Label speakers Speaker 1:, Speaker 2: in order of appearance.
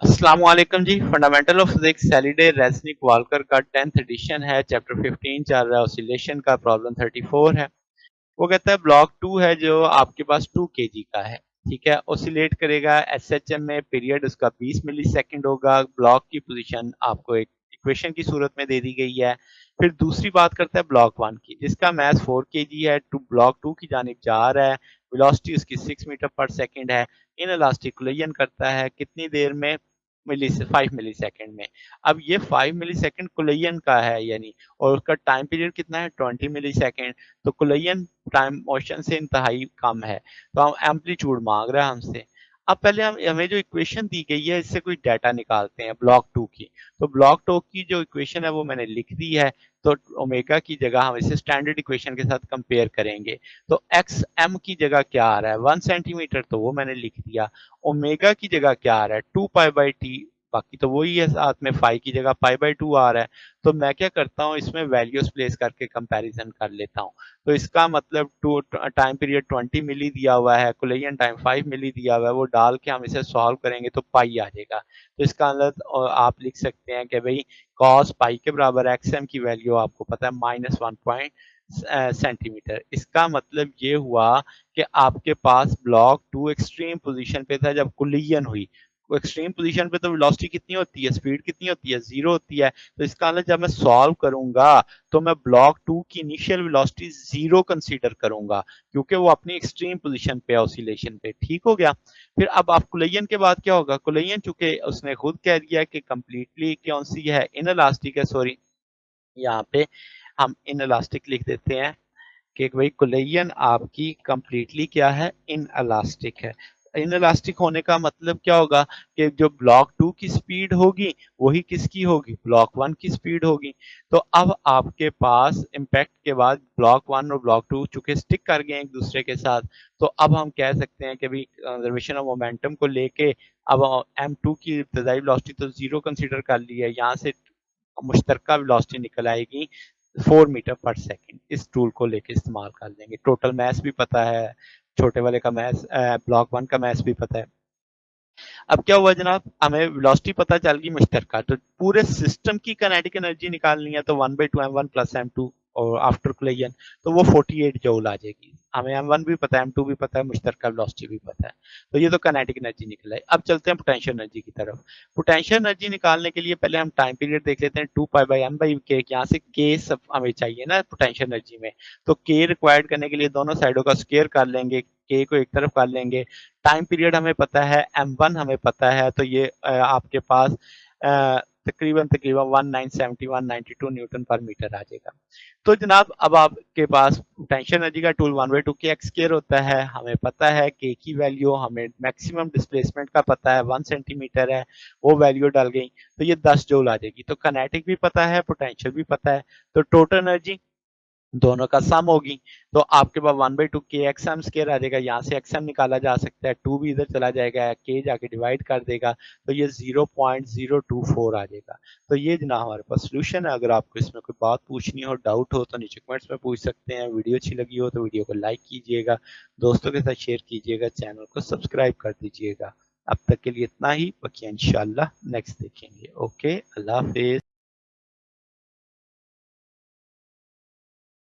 Speaker 1: अस्सलाम वालेकुम ji. Fundamental of physics Halliday Resnick Walker का 10th एडिशन है। चैप्टर 15 चल रहा है। ऑसिलेशन का प्रॉब्लम 34 है। वो कहता है ब्लॉक 2 है जो आपके पास 2 केजी का है। ठीक है, ऑसिलेट करेगा एसएचएम में। पीरियड उसका 20 मिलीसेकंड होगा। ब्लॉक की पोजीशन आपको एक इक्वेशन की सूरत में दे दी गई है। फिर दूसरी बात करता है ब्लॉक 1 की, जिसका मास 4 केजी है। टू ब्लॉक 2 की जानिब जा रहा है। वेलोसिटी उसकी 6 मीटर पर सेकंड है। इन इलास्टिक कोलिजन करता है कितनी देर में? 5 मिली सेकंड में। अब ये 5 मिली सेकंड कोलिजन का है यानी, और उसका टाइम पीरियड कितना है? 20 मिली सेकंड। तो कोलिजन टाइम मोशन से इंतहाई कम है, तो हम एम्पलीट्यूड मांग रहा है हमसे। अब पहले हम हमें जो इक्वेशन दी गई है इससे कोई डाटा निकालते हैं ब्लॉक 2 की। तो ब्लॉक 2 की जो इक्वेशन है वो मैंने लिख दी है। तो ओमेगा की जगह हम इसे स्टैंडर्ड इक्वेशन के साथ कंपेयर करेंगे। तो एक्स एम की जगह क्या आ रहा है? 1 सेंटीमीटर, तो वो मैंने लिख दिया। ओमेगा की जगह क्या आ रहा है? 2 पाई बाई टी। बाकी तो वही है, साथ में फाई की जगह पाई बाई 2 आ रहा है। तो मैं क्या करता हूँ, इसमें वैल्यूज प्लेस करके कंपैरिजन कर लेता हूँ। तो इसका मतलब टू टाइम पीरियड 20 मिली दिया हुआ है, कोलिजन टाइम 5 मिली दिया हुआ है, वो डाल के हम इसे सॉल्व करेंगे तो पाई आ जाएगा। तो इसका मतलब आप लिख सकते हैं कि भाई कॉस पाई के बराबर एक्स एम की वैल्यू आपको पता है -1 सेंटीमीटर। इसका मतलब ये हुआ कि आपके पास ब्लॉक 2 एक्सट्रीम पोजीशन पे था जब कोलिजन हुई। एक्सट्रीम पोजीशन पे तो वेलोसिटी कितनी होती है, स्पीड कितनी होती है? जीरो होती है। तो इसका मतलब जब मैं सॉल्व करूंगा तो मैं ब्लॉक 2 की इनिशियल वेलोसिटी जीरो कंसीडर करूंगा, क्योंकि वो अपनी एक्सट्रीम पोजीशन पे ऑसिलेशन पे। ठीक हो गया। फिर अब आप कोलिजन के बाद क्या होगा? कोलिजन चूंकि उसने खुद कह दिया कि कंप्लीटली कौन सी है, इन इलास्टिक है, सॉरी यहाँ पे हम इन इलास्टिक लिख देते हैं कि भाई कोलिजन आपकी कंप्लीटली क्या है? इन इलास्टिक है। इन इलास्टिक होने का मतलब क्या होगा कि जो ब्लॉक 2 की स्पीड होगी वही किसकी होगी? ब्लॉक 1 की स्पीड होगी। तो अब आपके पास इम्पैक्ट के बाद ब्लॉक 1 और ब्लॉक 2 चूंकि स्टिक कर गए एक दूसरे के साथ, तो अब हम कह सकते हैं कि भाई कंजर्वेशन ऑफ मोमेंटम को लेके अब m2 की इब्तदाई वेलोसिटी तो जीरो कंसीडर कर ली है। यहाँ से मुश्तरका वेलोसिटी निकल आएगी 4 मीटर पर सेकंड। इस टूल को लेके इस्तेमाल कर लेंगे। टोटल मास भी पता है, छोटे वाले का मास, ब्लॉक 1 का मास भी पता है। अब क्या हुआ जनाब, हमें वेलोसिटी पता चल गई मुश्तरका, तो पूरे सिस्टम की काइनेटिक एनर्जी निकालनी है। तो 1/2 m1 प्लस m2 और आफ्टर कोलिजन, तो वो 48 जूल आ जाएगी। हमें m1 भी पता है, m2 भी पता है, मुश्तरका वेलोसिटी भी पता है। तो ये तो काइनेटिक एनर्जी निकल आई। अब चलते हैं पोटेंशियल एनर्जी की तरफ। पोटेंशियल एनर्जी निकालने के लिए पहले हम टाइम पीरियड देख लेते हैं। 2 पाई बाई m/k। यहाँ से k सब हमें चाहिए ना पोटेंशियल एनर्जी में, तो k रिक्वायर्ड करने के लिए दोनों साइडों का स्क्वायर कर लेंगे, k को एक तरफ कर लेंगे। टाइम पीरियड हमें पता है, m1 हमें पता है, तो ये आपके पास तकरीबन तकरीबन 197192 न्यूटन पर मीटर आ जाएगा। तो जनाब अब आपके पास पोटेंशियल एनर्जी का टूल 1/2 के एक्स स्क्वायर होता है। हमें पता है के की वैल्यू, हमें मैक्सिमम डिस्प्लेसमेंट का पता है 1 सेंटीमीटर है, वो वैल्यू डाल गई तो ये 10 जूल आ जाएगी। तो काइनेटिक भी पता है, पोटेंशियल भी पता है, तो टोटल एनर्जी दोनों का सम होगी। तो आपके पास 1/2 के एक्स एम स्केयर आ जाएगा। यहाँ से एक्स एम निकाला जा सकता है, 2 भी इधर चला जाएगा, के जाके डिवाइड कर देगा, तो ये 0.024 आ जाएगा। तो ये जना हमारे पास सोल्यूशन है। अगर आपको इसमें कोई बात पूछनी हो, डाउट हो, तो नीचे कमेंट्स में पूछ सकते हैं। वीडियो अच्छी लगी हो तो वीडियो को लाइक कीजिएगा, दोस्तों के साथ शेयर कीजिएगा, चैनल को सब्सक्राइब कर दीजिएगा। अब तक के लिए इतना ही, बाकी इंशाल्लाह नेक्स्ट देखेंगे। ओके, अल्लाह हाफिज।